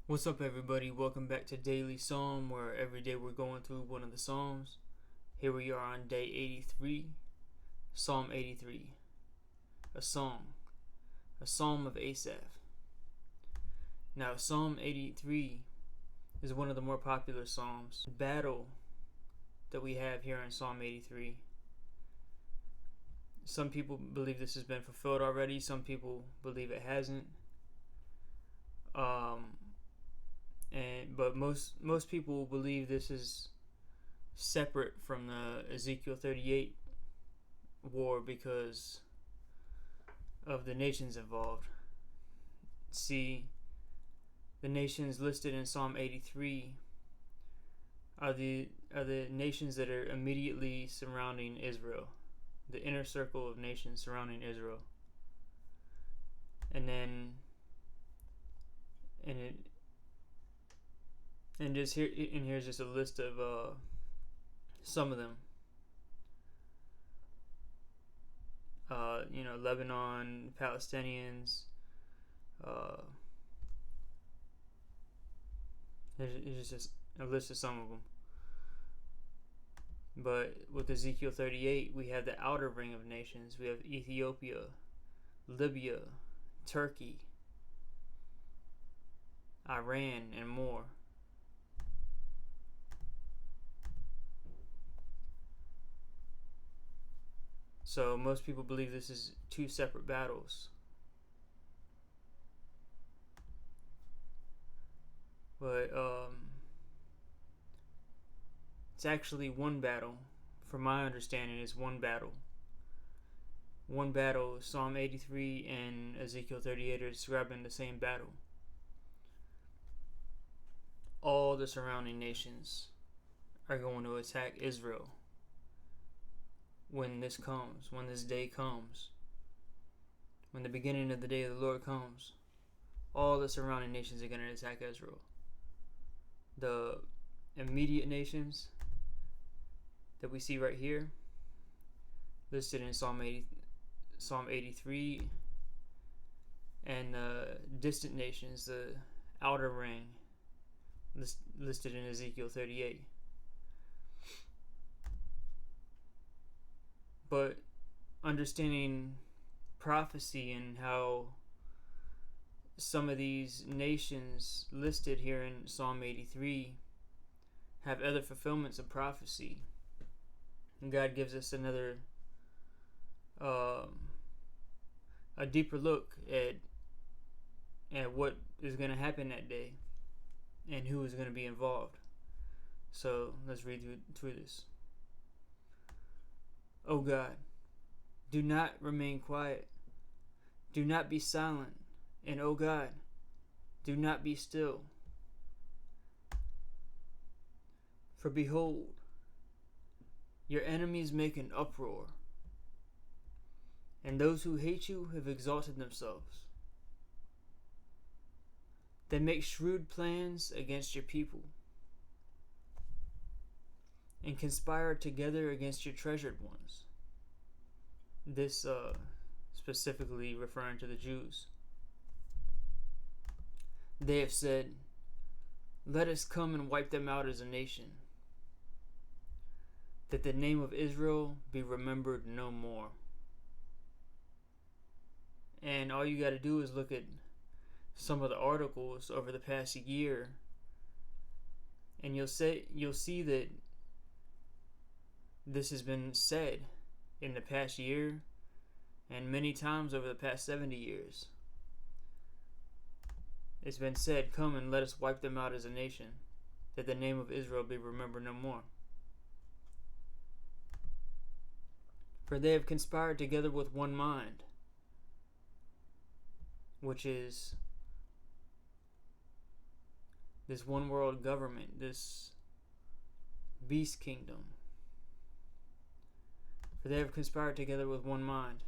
What's up, everybody? Welcome back to Daily Psalm, where every day we're going through one of the Psalms. Here we are on day 83, Psalm 83, a song, a psalm of Asaph. Now, Psalm 83 is one of the more popular psalms. The battle that we have here in Psalm 83. Some people believe this has been fulfilled already. Some people believe it hasn't. But most people believe this is separate from the Ezekiel 38 war because of the nations involved. See, the nations listed in Psalm 83 are the nations that are immediately surrounding Israel, the inner circle of nations surrounding Israel. Here's just a list of some of them. Lebanon, Palestinians. Here's just a list of some of them. But with Ezekiel 38, we have the outer ring of nations. We have Ethiopia, Libya, Turkey, Iran, and more. So most people believe this is two separate battles. But it's actually one battle. From my understanding, it's one battle. One battle. Psalm 83 and Ezekiel 38 are describing the same battle. All the surrounding nations are going to attack Israel when this comes, when this day comes, when the beginning of the day of the Lord comes. All the surrounding nations are going to attack Israel. The immediate nations that we see right here, listed in Psalm 83, and the distant nations, the outer ring, listed in Ezekiel 38. But understanding prophecy and how some of these nations listed here in Psalm 83 have other fulfillments of prophecy, and God gives us another a deeper look at what is going to happen that day and who is going to be involved. So let's read through this. O God, do not remain quiet. Do not be silent. And O God, do not be still. For behold, your enemies make an uproar, and those who hate you have exalted themselves. They make shrewd plans against your people and conspire together against your treasured ones. This specifically referring to the Jews. They have said, let us come and wipe them out as a nation, that the name of Israel be remembered no more. And all you got to do is look at some of the articles over the past year, and you'll see that this has been said in the past year and many times over the past 70 years. It's been said, come and let us wipe them out as a nation, that the name of Israel be remembered no more. For they have conspired together with one mind, which is this one world government, this beast kingdom. For they have conspired together with one mind.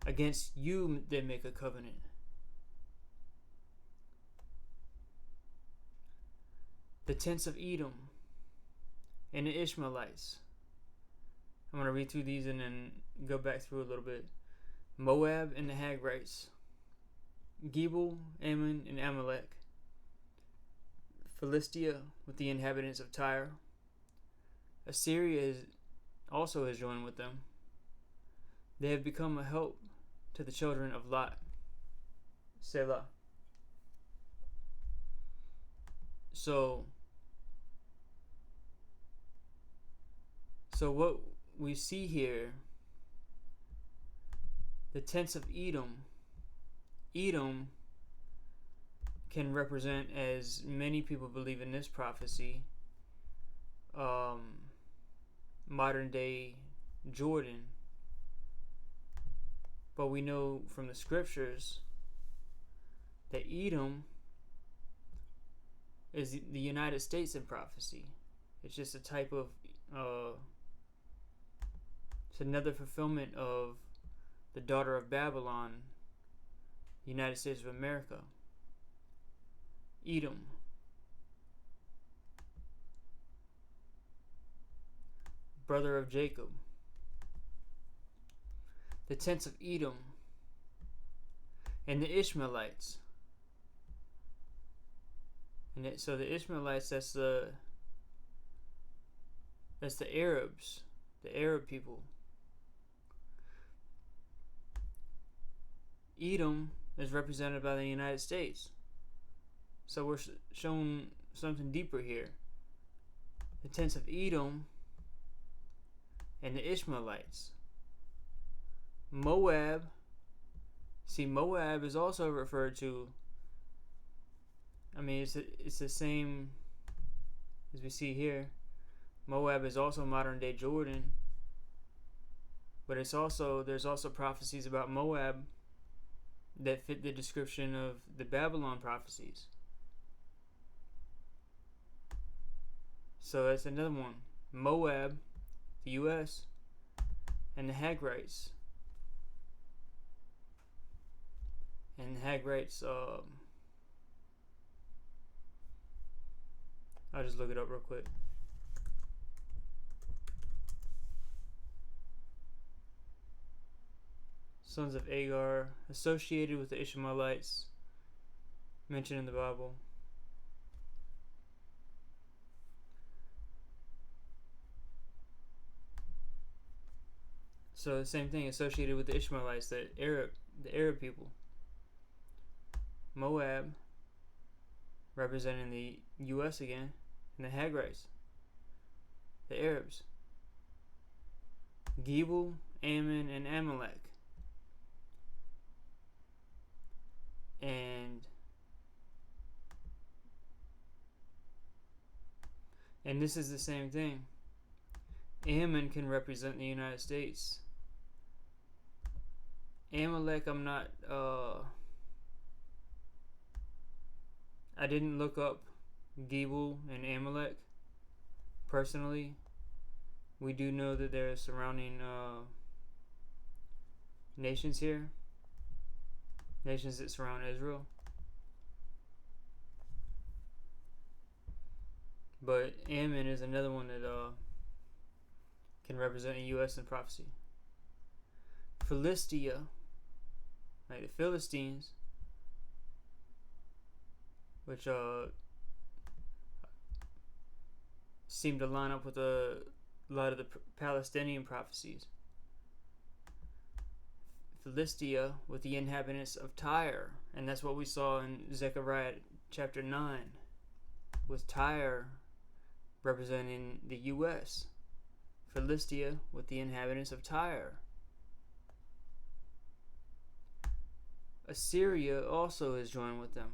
Against you they make a covenant. The Tents of Edom and the Ishmaelites. I'm going to read through these and then go back through a little bit. Moab and the Hagrites. Gebal, Ammon, and Amalek. Philistia with the inhabitants of Tyre. Assyria also has joined with them. They have become a help to the children of Lot. Selah. So what we see here, the tents of Edom. Edom can represent, as many people believe in this prophecy, modern day Jordan. But we know from the scriptures that Edom is the United States in prophecy. It's just a type of, it's another fulfillment of the daughter of Babylon, United States of America. Edom. Brother of Jacob. The tents of Edom. And the Ishmaelites. And so the Ishmaelites, that's the Arabs, the Arab people. Edom is represented by the United States. So we're shown something deeper here. The tents of Edom and the Ishmaelites. Moab. See, Moab is also referred to. I mean, it's the same as we see here. Moab is also modern day Jordan. But there's also prophecies about Moab that fit the description of the Babylon prophecies. So that's another one. Moab, the U.S., and the Hagrites. And the Hagrites, I'll just look it up real quick. Sons of Agar, associated with the Ishmaelites, mentioned in the Bible. So the same thing, associated with the Ishmaelites, the Arab people. Moab, representing the U.S. again, and the Hagrites, the Arabs. Gebal, Ammon, and Amalek. And this is the same thing. Ammon can represent the United States. Amalek, I didn't look up Gebal and Amalek personally. We do know that there are surrounding nations here, nations that surround Israel. But Ammon is another one that can represent the U.S. in prophecy. Philistia, like the Philistines, which seem to line up with a lot of the Palestinian prophecies. Philistia with the inhabitants of Tyre, and that's what we saw in Zechariah chapter 9, with Tyre representing the U.S. Philistia with the inhabitants of Tyre. Assyria also is joined with them.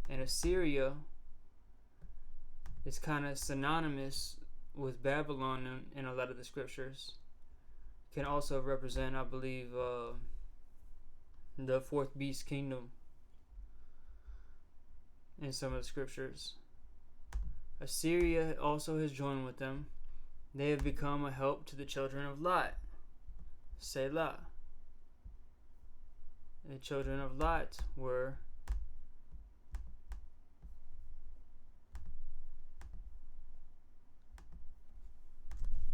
And Assyria is kind of synonymous with Babylon in a lot of the scriptures. Can also represent, I believe, the fourth beast kingdom in some of the scriptures. Assyria also has joined with them. They have become a help to the children of Lot. Selah. The children of Lot were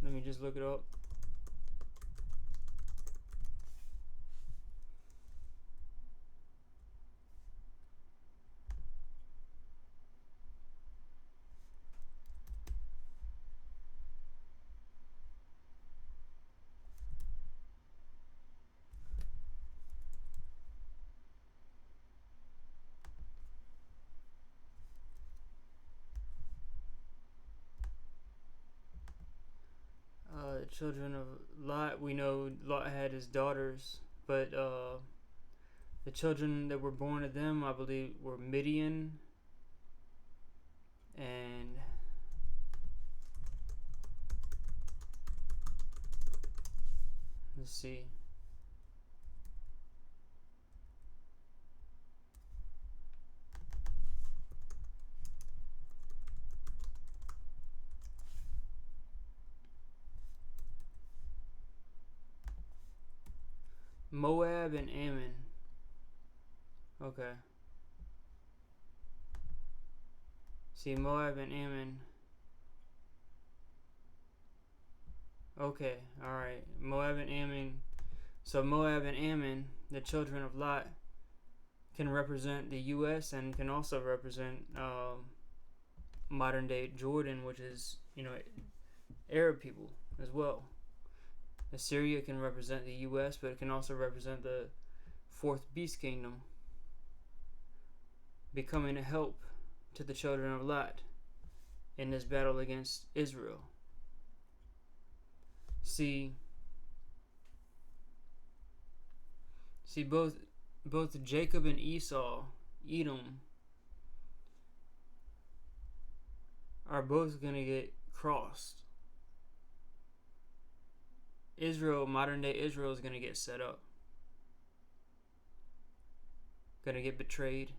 let me just look it up. children of Lot, we know Lot had his daughters, but the children that were born to them, I believe, were Midian and let's see. Moab and Ammon. Okay. See, Moab and Ammon. Okay, alright. Moab and Ammon. So Moab and Ammon, the children of Lot, can represent the U.S. and can also represent modern day Jordan, which is, Arab people as well. Assyria can represent the U.S., but it can also represent the fourth beast kingdom, becoming a help to the children of Lot in this battle against Israel. See, both Jacob and Esau, Edom, are both going to get crossed. Israel, modern day Israel, is going to get set up. Going to get betrayed.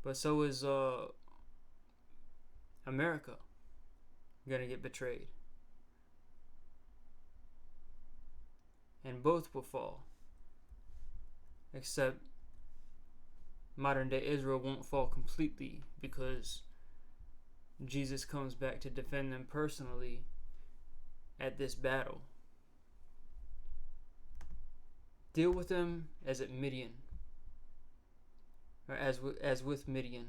But so is America going to get betrayed. And both will fall. Except modern day Israel won't fall completely, because Jesus comes back to defend them personally at this battle. Deal with them as at Midian, or as with Midian,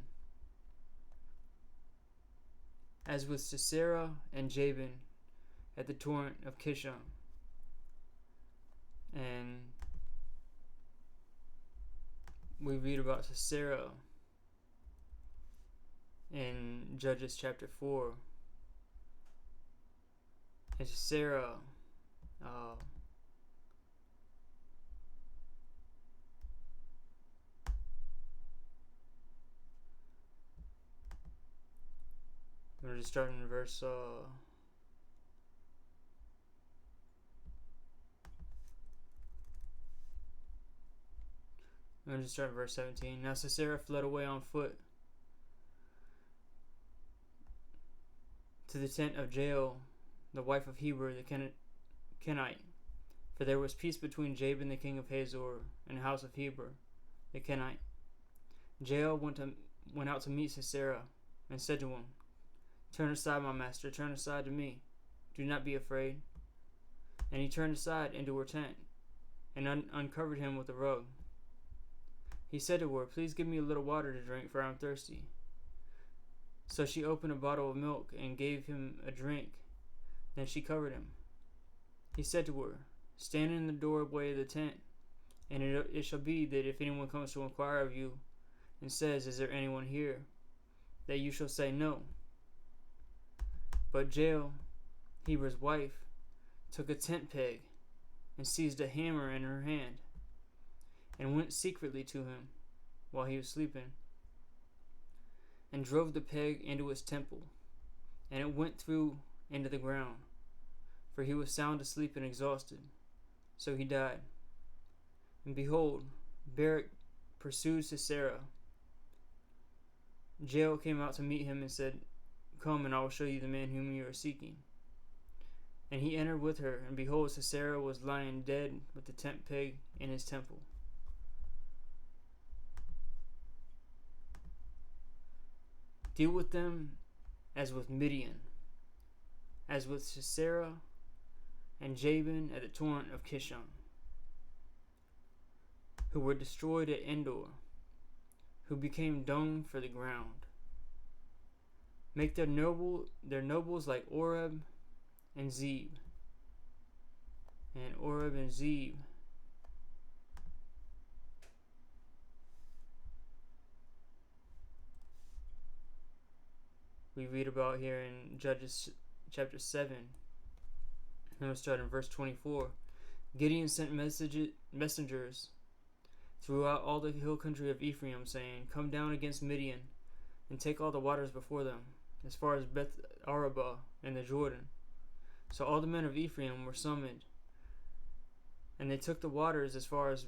as with Sisera and Jabin at the torrent of Kishon. And we read about Sisera in Judges chapter 4. And Sisera we're just starting in verse I'm going to start in verse 17. Now Sisera fled away on foot to the tent of Jael, the wife of Heber the Kenite, for there was peace between Jabin the king of Hazor and the house of Heber the Kenite. Jael went out to meet Sisera and said to him, "Turn aside, my master, turn aside to me. Do not be afraid." And he turned aside into her tent and uncovered him with a rug. He said to her, "Please give me a little water to drink, for I am thirsty." So she opened a bottle of milk and gave him a drink. Then she covered him. He said to her, "Stand in the doorway of the tent, and it shall be that if anyone comes to inquire of you and says, 'Is there anyone here?' that you shall say, 'No.'" But Jael, Heber's wife, took a tent peg and seized a hammer in her hand and went secretly to him while he was sleeping and drove the peg into his temple, and it went through into the ground, for he was sound asleep and exhausted. So he died. And behold, Barak pursued Sisera. Jael came out to meet him and said, "Come, and I will show you the man whom you are seeking." And he entered with her, and behold, Sisera was lying dead with the tent peg in his temple. Deal with them as with Midian, as with Sisera and Jabin at the torrent of Kishon, who were destroyed at Endor, who became dung for the ground. Make their nobles like Oreb and Zeb. And Oreb and Zeb we read about here in Judges chapter 7. And we'll start in verse 24. Gideon sent messengers throughout all the hill country of Ephraim, saying, "Come down against Midian, and take all the waters before them, as far as Beth Arabah and the Jordan." So all the men of Ephraim were summoned, and they took the waters as far as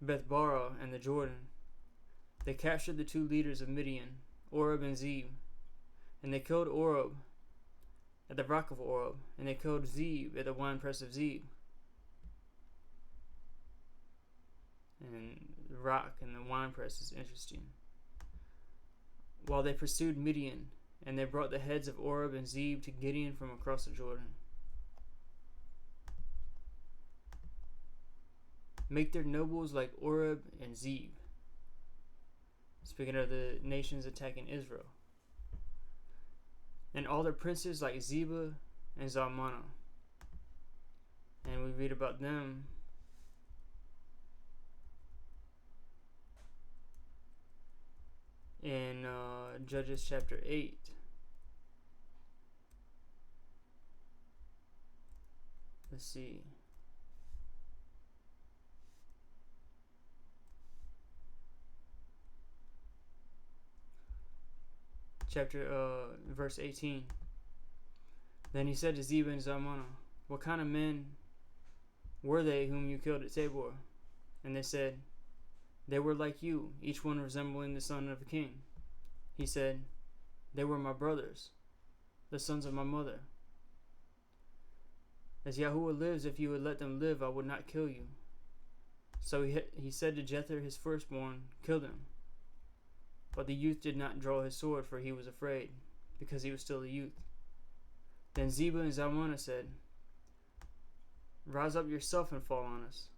Bethbara and the Jordan. They captured the two leaders of Midian, Oreb and Zeb, and they killed Oreb at the rock of Oreb, and they killed Zeb at the winepress of Zeb. And the rock and the winepress is interesting. While they pursued Midian, and they brought the heads of Oreb and Zeb to Gideon from across the Jordan. Make their nobles like Oreb and Zeb. Speaking of the nations attacking Israel. And all their princes like Zebah and Zalmunna. And we read about them in Judges chapter 8. Let's see. Verse 18. Then he said to Zebah and Zalmunna, "What kind of men were they whom you killed at Tabor?" And they said, "They were like you, each one resembling the son of a king." He said, "They were my brothers, the sons of my mother. As Yahuwah lives, if you would let them live, I would not kill you." So he said to Jether, his firstborn, "Kill them." But the youth did not draw his sword, for he was afraid, because he was still a youth. Then Zebah and Zalmunna said, "Rise up yourself and fall on us,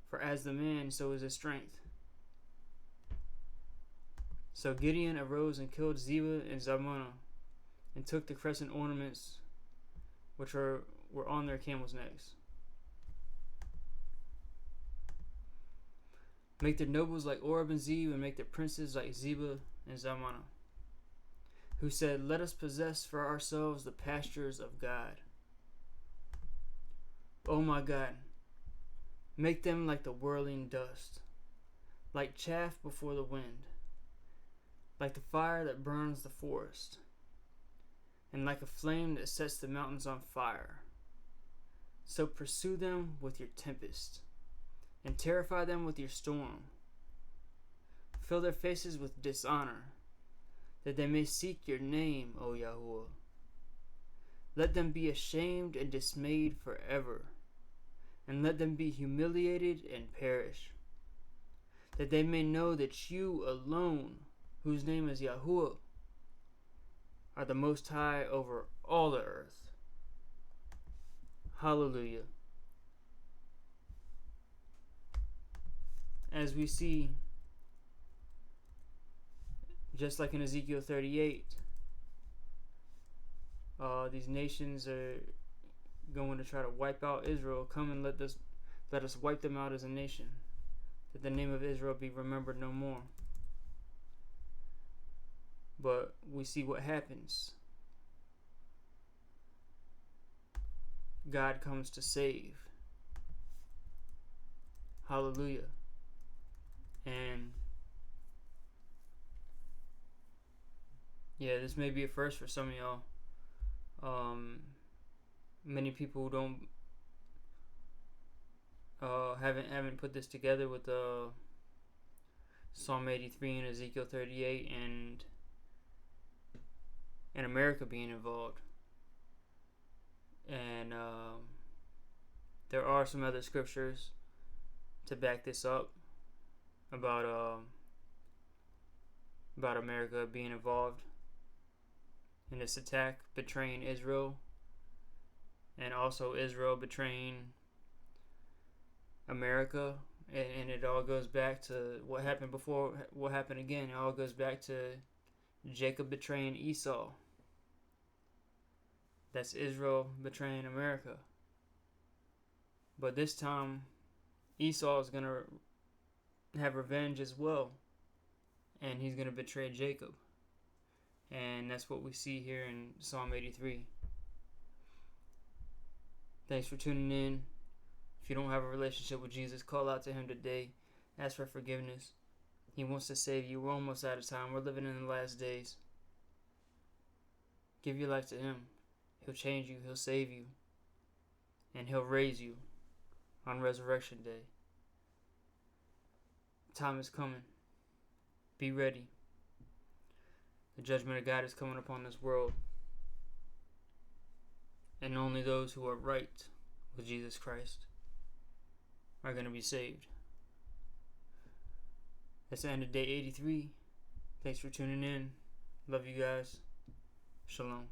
for as the man, so is his strength." So Gideon arose and killed Zebah and Zalmunna, and took the crescent ornaments which were on their camels' necks. Make their nobles like Oreb and Zeb, and make their princes like Zebah and Zalmunna, who said, "Let us possess for ourselves the pastures of God." O my God, make them like the whirling dust, like chaff before the wind, like the fire that burns the forest, and like a flame that sets the mountains on fire. So pursue them with your tempest, and terrify them with your storm. Fill their faces with dishonor, that they may seek your name, O Yahuwah. Let them be ashamed and dismayed forever, and let them be humiliated and perish, that they may know that you alone, whose name is Yahuwah, are the Most High over all the earth. Hallelujah. As we see, just like in Ezekiel 38, these nations are going to try to wipe out Israel. Come and let us wipe them out as a nation, that the name of Israel be remembered no more. But we see what happens. God comes to save. Hallelujah. And yeah, this may be a first for some of y'all. Many people don't haven't put this together with Psalm 83 and Ezekiel 38 and America being involved. And there are some other scriptures to back this up about America being involved in this attack, betraying Israel, and also Israel betraying America. And it all goes back to what happened before, what happened again. It all goes back to Jacob betraying Esau. That's Israel betraying America. But this time, Esau is going to have revenge as well. And he's going to betray Jacob. And that's what we see here in Psalm 83. Thanks for tuning in. If you don't have a relationship with Jesus, call out to him today. Ask for forgiveness. He wants to save you. We're almost out of time. We're living in the last days. Give your life to him. He'll change you. He'll save you. And he'll raise you on Resurrection Day. Time is coming. Be ready. The judgment of God is coming upon this world. And only those who are right with Jesus Christ are going to be saved. That's the end of day 83. Thanks for tuning in. Love you guys. Shalom.